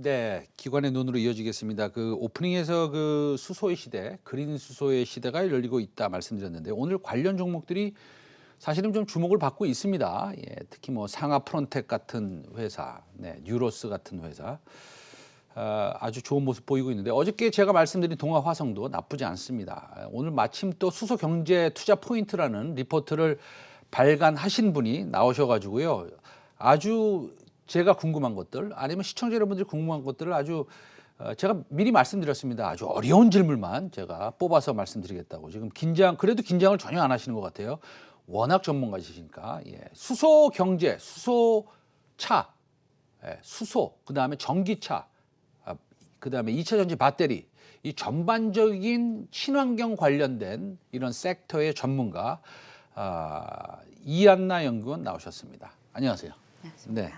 네, 기관의 눈으로 이어지겠습니다. 그 오프닝에서 그 수소의 시대, 그린 수소의 시대가 열리고 있다 말씀드렸는데 오늘 관련 종목들이 사실은 좀 주목을 받고 있습니다. 예, 특히 뭐 상하 프론텍 같은 회사, 네, 뉴로스 같은 회사 아주 좋은 모습 보이고 있는데 어저께 제가 말씀드린 동아화성도 나쁘지 않습니다. 오늘 마침 또 수소 경제 투자 포인트라는 리포트를 발간하신 분이 나오셔가지고요. 아주 제가 궁금한 것들 아니면 시청자 여러분들이 궁금한 것들을 아주 제가 미리 말씀드렸습니다. 아주 어려운 질문만 제가 뽑아서 말씀드리겠다고. 지금 그래도 긴장을 전혀 안 하시는 것 같아요. 워낙 전문가시니까. 예. 수소 경제, 수소차, 수소, 그다음에 전기차, 그다음에 2차 전지 배터리, 이 전반적인 친환경 관련된 이런 섹터의 전문가 이한나 연구원 나오셨습니다. 안녕하세요. 안녕하십니까. 네.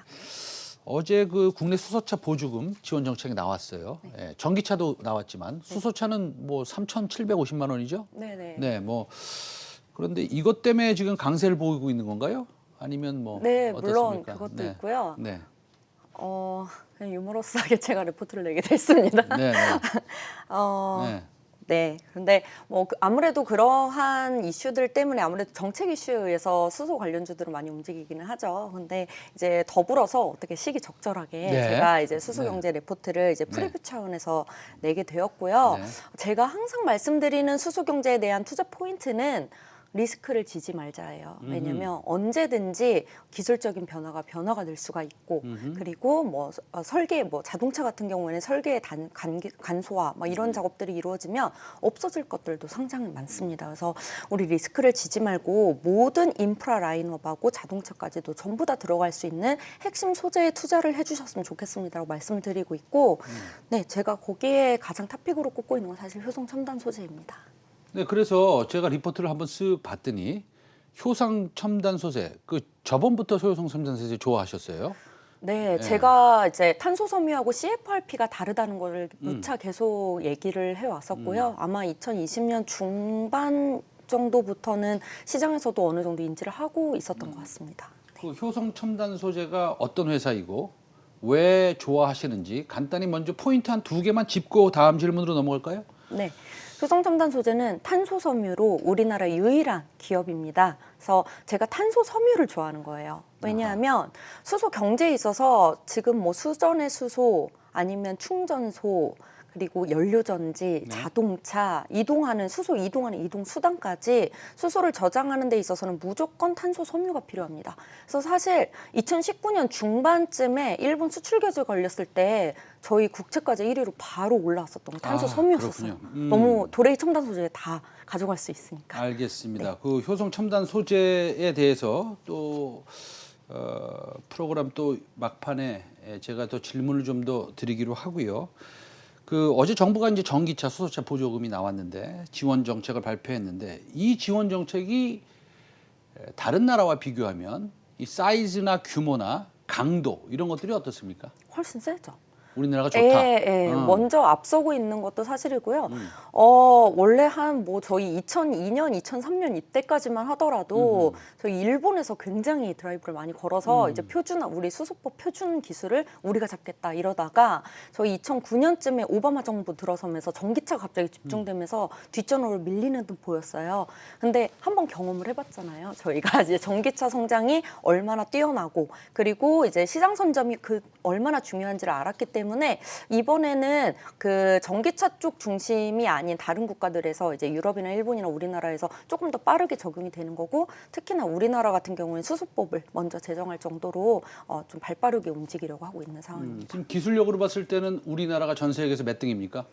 어제 그 국내 수소차 보조금 지원 정책이 나왔어요. 네. 예, 전기차도 나왔지만 수소차는 뭐 3,750만 원이죠. 네네. 네, 뭐 그런데 이것 때문에 지금 강세를 보이고 있는 건가요? 아니면 뭐 네, 어떻습니까? 물론 그것도 네. 있고요. 네. 그냥 유머러스하게 제가 리포트를 내게 됐습니다. 네. 네. 어, 네. 네. 근데 뭐 아무래도 그러한 이슈들 때문에 아무래도 정책 이슈에서 수소 관련주들은 많이 움직이기는 하죠. 근데 이제 더불어서 어떻게 시기적절하게 네. 제가 이제 수소 네. 경제 리포트를 이제 프리뷰 차원에서 내게 되었고요. 네. 제가 항상 말씀드리는 수소 경제에 대한 투자 포인트는 리스크를 지지 말자예요. 왜냐하면 언제든지 기술적인 변화가 될 수가 있고, 그리고 뭐 설계, 뭐 자동차 같은 경우에는 설계의 간소화, 뭐 이런 작업들이 이루어지면 없어질 것들도 상당히 많습니다. 그래서 우리 리스크를 지지 말고 모든 인프라 라인업하고 자동차까지도 전부 다 들어갈 수 있는 핵심 소재에 투자를 해주셨으면 좋겠습니다라고 말씀드리고 있고, 네, 제가 거기에 가장 탑픽으로 꼽고 있는 건 사실 효성 첨단 소재입니다. 네, 그래서 제가 리포트를 한번 쓱 봤더니 효성 첨단 소재, 그 저번부터 효성 첨단 소재 좋아하셨어요? 네, 제가 이제 탄소 섬유하고 CFRP가 다르다는 걸 누차 계속 얘기를 해왔었고요. 아마 2020년 중반 정도부터는 시장에서도 어느 정도 인지를 하고 있었던 것 같습니다. 그 효성 첨단 소재가 어떤 회사이고 왜 좋아하시는지 간단히 먼저 포인트 한 2개만 짚고 다음 질문으로 넘어갈까요? 네. 효성첨단 소재는 탄소 섬유로 우리나라 유일한 기업입니다. 그래서 제가 탄소 섬유를 좋아하는 거예요. 왜냐하면 수소 경제에 있어서 지금 뭐 수전의 수소 아니면 충전소 그리고 연료전지, 자동차, 수소 이동하는 이동 수단까지 수소를 저장하는 데 있어서는 무조건 탄소 섬유가 필요합니다. 그래서 사실 2019년 중반쯤에 일본 수출 규제 걸렸을 때 저희 국채과제 1위로 바로 올라왔었던 건 탄소 섬유였었어요. 너무 도레이 첨단 소재 다 가져갈 수 있으니까. 알겠습니다. 네. 그 효성 첨단 소재에 대해서 또 프로그램 또 막판에 제가 또 질문을 좀 더 드리기로 하고요. 그 어제 정부가 이제 전기차, 수소차 보조금이 나왔는데 지원 정책을 발표했는데 이 지원 정책이 다른 나라와 비교하면 이 사이즈나 규모나 강도 이런 것들이 어떻습니까? 훨씬 세죠. 우리나라가 좋다. 먼저 앞서고 있는 것도 사실이고요. 원래 한 저희 2002년, 2003년 이때까지만 하더라도 저희 일본에서 굉장히 드라이브를 많이 걸어서 이제 우리 수소법 표준 기술을 우리가 잡겠다 이러다가 저희 2009년쯤에 오바마 정부 들어서면서 전기차가 갑자기 집중되면서 뒷전으로 밀리는 듯 보였어요. 근데 한번 경험을 해봤잖아요. 저희가 이제 전기차 성장이 얼마나 뛰어나고 그리고 이제 시장 선점이 얼마나 중요한지를 알았기 때문에 이번에는 그 전기차 쪽 중심이 아닌 다른 국가들에서 이제 유럽이나 일본이나 우리나라에서 조금 더 빠르게 적용이 되는 거고 특히나 우리나라 같은 경우는 수소법을 먼저 제정할 정도로 좀 발빠르게 움직이려고 하고 있는 상황입니다. 지금 기술력으로 봤을 때는 우리나라가 전 세계에서 몇 등입니까?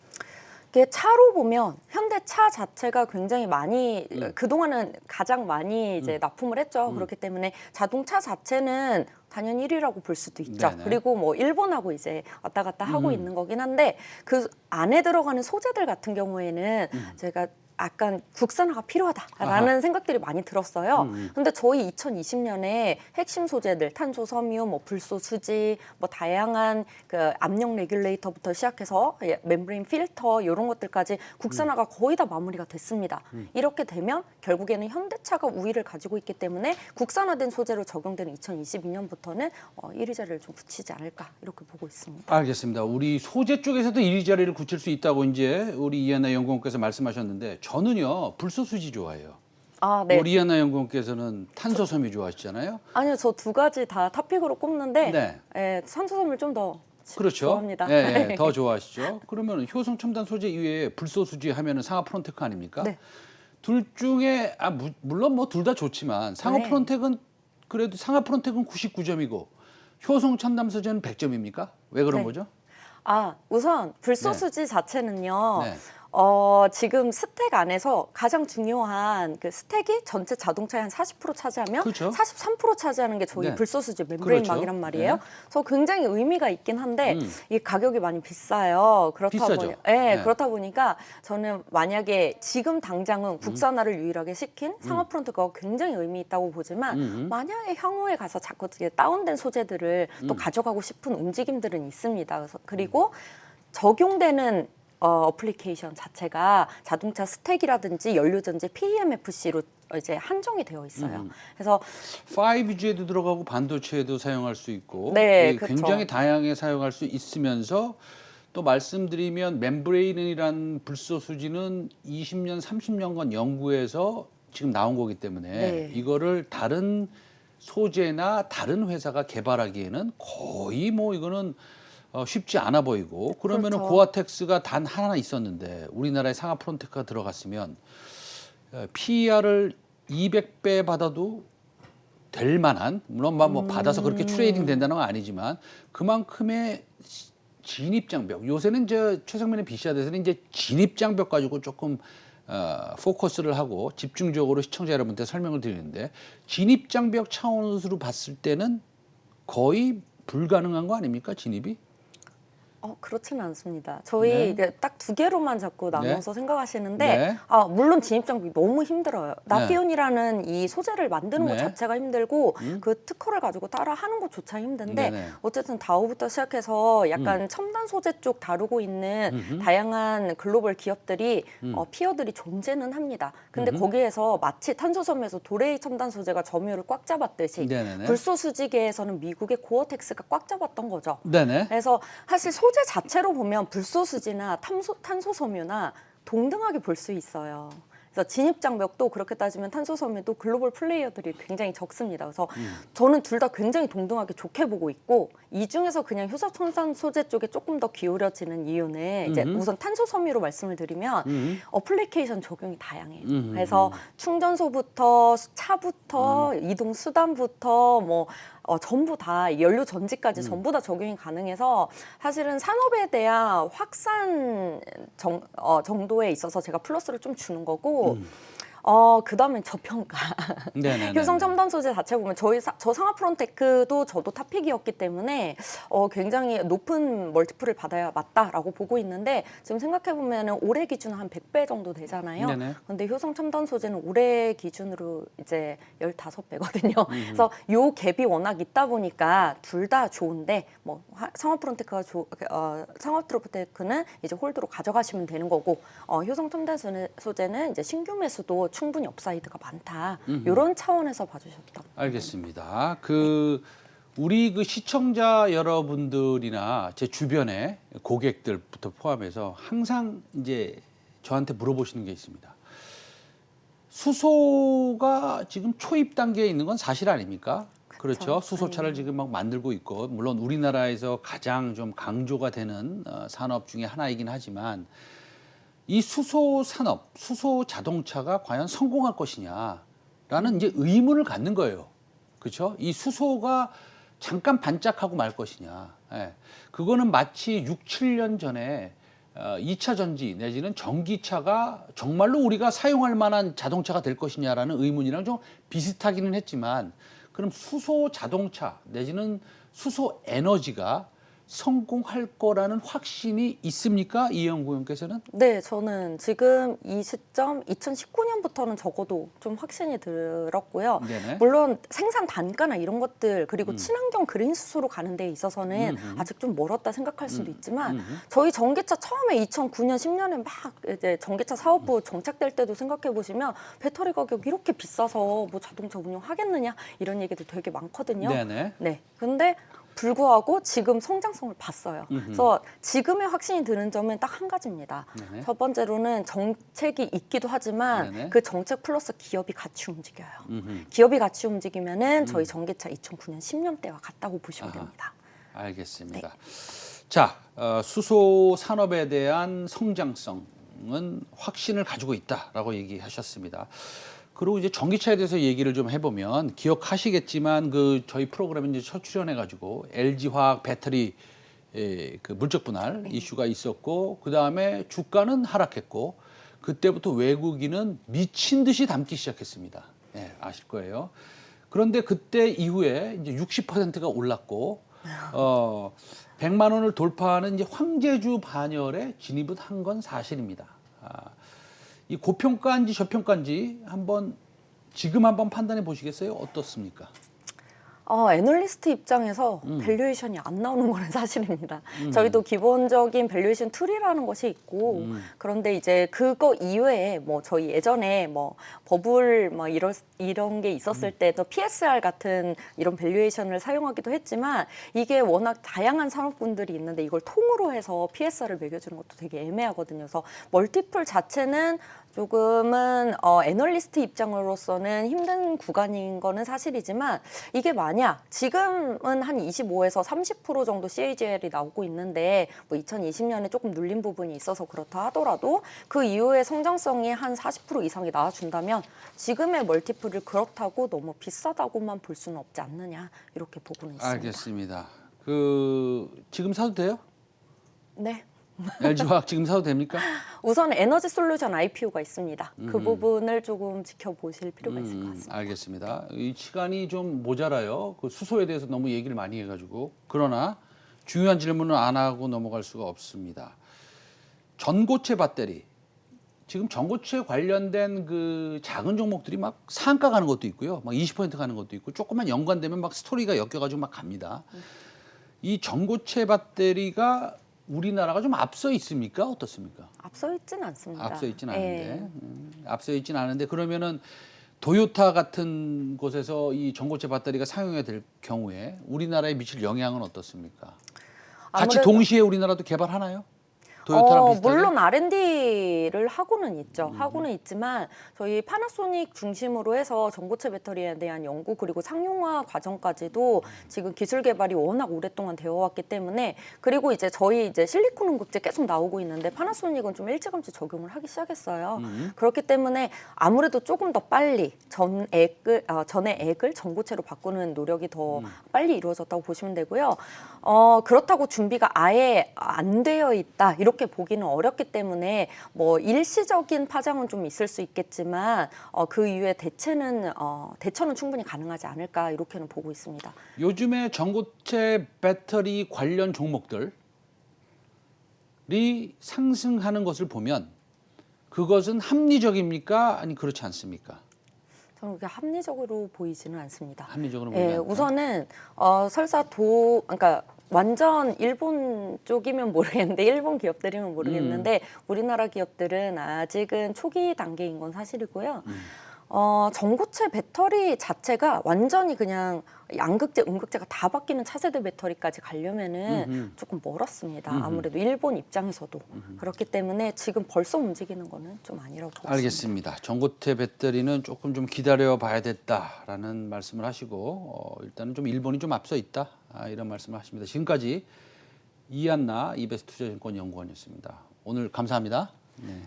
이게 차로 보면 현대차 자체가 굉장히 많이 그동안은 가장 많이 이제 납품을 했죠. 그렇기 때문에 자동차 자체는 당연히 1위라고 볼 수도 있죠. 네네. 그리고 뭐 일본하고 이제 왔다 갔다 하고 있는 거긴 한데 그 안에 들어가는 소재들 같은 경우에는 제가 약간 국산화가 필요하다라는 생각들이 많이 들었어요. 근데 저희 2020년에 핵심 소재들 탄소 섬유, 뭐 불소 수지, 뭐 다양한 그 압력 레귤레이터부터 시작해서 멤브레인 필터 이런 것들까지 국산화가 거의 다 마무리가 됐습니다. 이렇게 되면 결국에는 현대차가 우위를 가지고 있기 때문에 국산화된 소재로 적용되는 2022년부터는 1위 자리를 좀 굳히지 않을까 이렇게 보고 있습니다. 알겠습니다. 우리 소재 쪽에서도 1위 자리를 굳힐 수 있다고 이제 우리 이하나 연구원께서 말씀하셨는데 저는요 불소수지 좋아해요. 아, 네. 우리 이하나 연구원께서는 탄소 섬유 좋아하시잖아요. 아니요, 저 두 가지 다 탑픽으로 꼽는데 네. 산소섬유를 좀 더 그렇죠. 좋아합니다. 예, 예, 더 좋아하시죠. 그러면 효성 첨단 소재 이외에 불소수지 하면은 상하 프론테크 아닙니까? 네. 둘 중에 물론 뭐 둘 다 좋지만 상하 네. 프론텍은 그래도 상하 프론텍은 99점이고 효성 첨단 소재는 100점입니까? 왜 그런 네. 거죠? 우선 불소수지 자체는요. 네. 지금 스택 안에서 가장 중요한 그 스택이 전체 자동차의 한 40% 차지하면 그렇죠. 43% 차지하는 게 저희 네. 불소수지 멤브레인 그렇죠. 막이란 말이에요. 네. 그래서 굉장히 의미가 있긴 한데 이 가격이 많이 비싸요. 비싸죠. 네, 네. 그렇다 보니까 저는 만약에 지금 당장은 국산화를 유일하게 시킨 상하 프론트가 굉장히 의미 있다고 보지만 만약에 향후에 가서 자꾸 다운된 소재들을 또 가져가고 싶은 움직임들은 있습니다. 그리고 적용되는 어플리케이션 자체가 자동차 스택이라든지 연료전지 PEMFC로 이제 한정이 되어 있어요. 그래서 5G에도 들어가고 반도체에도 사용할 수 있고 네, 굉장히 그쵸. 다양하게 사용할 수 있으면서 또 말씀드리면 멤브레인이란 불소수지는 20년, 30년간 연구해서 지금 나온 거기 때문에 네. 이거를 다른 소재나 다른 회사가 개발하기에는 거의 뭐 이거는 쉽지 않아 보이고 그러면은 그렇죠. 고아텍스가 단 하나 있었는데 우리나라에 상하 프론테크가 들어갔으면 PER을 200배 받아도 될 만한 물론 뭐 받아서 그렇게 트레이딩 된다는 건 아니지만 그만큼의 진입 장벽 요새는 최상면의 BCR에서는 이제 진입 장벽 가지고 조금 포커스를 하고 집중적으로 시청자 여러분한테 설명을 드리는데 진입 장벽 차원으로 봤을 때는 거의 불가능한 거 아닙니까 진입이? 그렇지는 않습니다. 저희 네. 딱 두 개로만 자꾸 나눠서 생각하시는데 네. 물론 진입 장벽이 너무 힘들어요. 나피온이라는 이 소재를 만드는 것 네. 자체가 힘들고 그 특허를 가지고 따라 하는 것조차 힘든데 네네. 어쨌든 다오부터 시작해서 약간 첨단 소재 쪽 다루고 있는 다양한 글로벌 기업들이 피어들이 존재는 합니다. 근데 거기에서 마치 탄소섬유에서 도레이 첨단 소재가 점유율을 꽉 잡았듯이 네네네. 불소수지계에서는 미국의 고어텍스가 꽉 잡았던 거죠. 네네. 그래서 사실 소재 자체로 보면 불소수지나 탄소섬유나 동등하게 볼 수 있어요. 그래서 진입장벽도 그렇게 따지면 탄소섬유도 글로벌 플레이어들이 굉장히 적습니다. 그래서 저는 둘 다 굉장히 동등하게 좋게 보고 있고 이 중에서 그냥 효소첨단 소재 쪽에 조금 더 기울여지는 이유는 이제 우선 탄소섬유로 말씀을 드리면 어플리케이션 적용이 다양해요. 그래서 충전소부터 차부터 이동 수단부터 뭐 전부 다 연료 전지까지 전부 다 적용이 가능해서 사실은 산업에 대한 확산 정도에 있어서 제가 플러스를 좀 주는 거고 그다음엔 저평가. 네네네. 효성 첨단 소재 자체 보면 저 상하 프론테크도 저도 탑픽이었기 때문에 굉장히 높은 멀티플을 받아야 맞다라고 보고 있는데 지금 생각해 보면은 올해 기준 한 100배 정도 되잖아요. 네네. 근데 효성 첨단 소재는 올해 기준으로 이제 15배거든요. 그래서 요 갭이 워낙 있다 보니까 둘 다 좋은데 뭐 상하 프론테크가 상하 프론테크는 이제 홀드로 가져가시면 되는 거고 효성 첨단 소재는 이제 신규 매수도 충분히 업사이드가 많다. 이런 차원에서 봐주셨다. 알겠습니다. 우리 시청자 여러분들이나 제 주변의 고객들부터 포함해서 항상 이제 저한테 물어보시는 게 있습니다. 수소가 지금 초입 단계에 있는 건 사실 아닙니까? 그렇죠. 수소차를 지금 막 만들고 있고 물론 우리나라에서 가장 좀 강조가 되는 산업 중에 하나이긴 하지만 이 수소 산업, 수소 자동차가 과연 성공할 것이냐라는 이제 의문을 갖는 거예요. 그렇죠? 이 수소가 잠깐 반짝하고 말 것이냐. 예. 그거는 마치 6, 7년 전에 2차 전지 내지는 전기차가 정말로 우리가 사용할 만한 자동차가 될 것이냐라는 의문이랑 좀 비슷하기는 했지만 그럼 수소 자동차 내지는 수소 에너지가 성공할 거라는 확신이 있습니까? 이영구 의원께서는? 네, 저는 지금 이 시점 2019년부터는 적어도 좀 확신이 들었고요. 네네. 물론 생산 단가나 이런 것들 그리고 친환경 그린 수소로 가는 데 있어서는 아직 좀 멀었다 생각할 수도 있지만 저희 전기차 처음에 2009년 10년에 막 이제 전기차 사업부 정착될 때도 생각해 보시면 배터리 가격 이렇게 비싸서 뭐 자동차 운영하겠느냐 이런 얘기도 되게 많거든요. 네네. 네. 근데 불구하고 지금 성장성을 봤어요. 그래서 지금의 확신이 드는 점은 딱 한 가지입니다. 네네. 첫 번째로는 정책이 있기도 하지만 네네. 그 정책 플러스 기업이 같이 움직여요. 기업이 같이 움직이면은 저희 전기차 2009년 10년대와 같다고 보시면 아하. 됩니다. 알겠습니다. 자, 수소 산업에 대한 성장성은 확신을 가지고 있다라고 얘기하셨습니다. 그리고 이제 전기차에 대해서 얘기를 좀 해보면 기억하시겠지만 그 저희 프로그램에 이제 첫 출연해가지고 LG 화학 배터리 그 물적 분할 이슈가 있었고 그 다음에 주가는 하락했고 그때부터 외국인은 미친 듯이 담기 시작했습니다. 네, 아실 거예요. 그런데 그때 이후에 이제 60%가 올랐고 100만 원을 돌파하는 이제 황제주 반열에 진입을 한 건 사실입니다. 이 고평가인지 저평가인지 지금 한번 판단해 보시겠어요? 어떻습니까? 애널리스트 입장에서 밸류에이션이 안 나오는 거는 사실입니다. 저희도 기본적인 밸류에이션 툴이라는 것이 있고 그런데 이제 그거 이외에 뭐 저희 예전에 뭐 버블 뭐 이런 게 있었을 때도 PSR 같은 이런 밸류에이션을 사용하기도 했지만 이게 워낙 다양한 산업군들이 있는데 이걸 통으로 해서 PSR을 매겨주는 것도 되게 애매하거든요. 그래서 멀티플 자체는 조금은 애널리스트 입장으로서는 힘든 구간인 거는 사실이지만 이게 만약 지금은 한 25에서 30% 정도 CAGR이 나오고 있는데 뭐 2020년에 조금 눌린 부분이 있어서 그렇다 하더라도 그 이후에 성장성이 한 40% 이상이 나와준다면 지금의 멀티플을 그렇다고 너무 비싸다고만 볼 수는 없지 않느냐 이렇게 보고는 있습니다. 알겠습니다. 지금 사도 돼요? 네. LG 화학 지금 사도 됩니까? 우선 에너지 솔루션 IPO가 있습니다. 그 부분을 조금 지켜보실 필요가 있을 것 같습니다. 알겠습니다. 이 시간이 좀 모자라요. 그 수소에 대해서 너무 얘기를 많이 해가지고 그러나 중요한 질문을 안 하고 넘어갈 수가 없습니다. 전고체 배터리 지금 전고체 관련된 그 작은 종목들이 막 상한가 가는 것도 있고요, 막 20% 가는 것도 있고 조금만 연관되면 막 스토리가 엮여가지고 막 갑니다. 이 전고체 배터리가 우리나라가 좀 앞서 있습니까? 어떻습니까? 앞서 있지는 않습니다. 앞서 있진 않은데, 예. 앞서 있진 않은데 그러면은 도요타 같은 곳에서 이 전고체 배터리가 상용이 될 경우에 우리나라에 미칠 영향은 어떻습니까? 같이 아무래도- 동시에 우리나라도 개발하나요? 도요타랑 비슷하게? 물론 R&D를 하고는 있죠. 하고는 있지만 저희 파나소닉 중심으로 해서 전고체 배터리에 대한 연구 그리고 상용화 과정까지도 지금 기술 개발이 워낙 오랫동안 되어 왔기 때문에 그리고 이제 저희 이제 실리콘 응급제 계속 나오고 있는데 파나소닉은 좀 일찌감치 적용을 하기 시작했어요. 그렇기 때문에 아무래도 조금 더 빨리 전의 액을 전고체로 바꾸는 노력이 더 빨리 이루어졌다고 보시면 되고요. 그렇다고 준비가 아예 안 되어 있다 이렇게 보기는 어렵기 때문에 뭐 일시적인 파장은 좀 있을 수 있겠지만 그 이후에 대처는 충분히 가능하지 않을까 이렇게는 보고 있습니다. 요즘에 전고체 배터리 관련 종목들이 상승하는 것을 보면 그것은 합리적입니까? 아니 그렇지 않습니까? 저는 그게 합리적으로 보이지는 않습니다. 합리적으로 보지 예, 않다. 우선은 설사 그러니까 완전 일본 쪽이면 모르겠는데 일본 기업들이면 모르겠는데 우리나라 기업들은 아직은 초기 단계인 건 사실이고요. 전고체 배터리 자체가 완전히 그냥 양극재, 음극재가 다 바뀌는 차세대 배터리까지 가려면은 조금 멀었습니다. 아무래도 일본 입장에서도 그렇기 때문에 지금 벌써 움직이는 거는 좀 아니라고 보고 있습니다. 알겠습니다. 전고체 배터리는 조금 좀 기다려 봐야 됐다라는 말씀을 하시고 일단은 좀 일본이 좀 앞서 있다 이런 말씀을 하십니다. 지금까지 이한나 이베스트 투자증권 연구원이었습니다. 오늘 감사합니다. 네.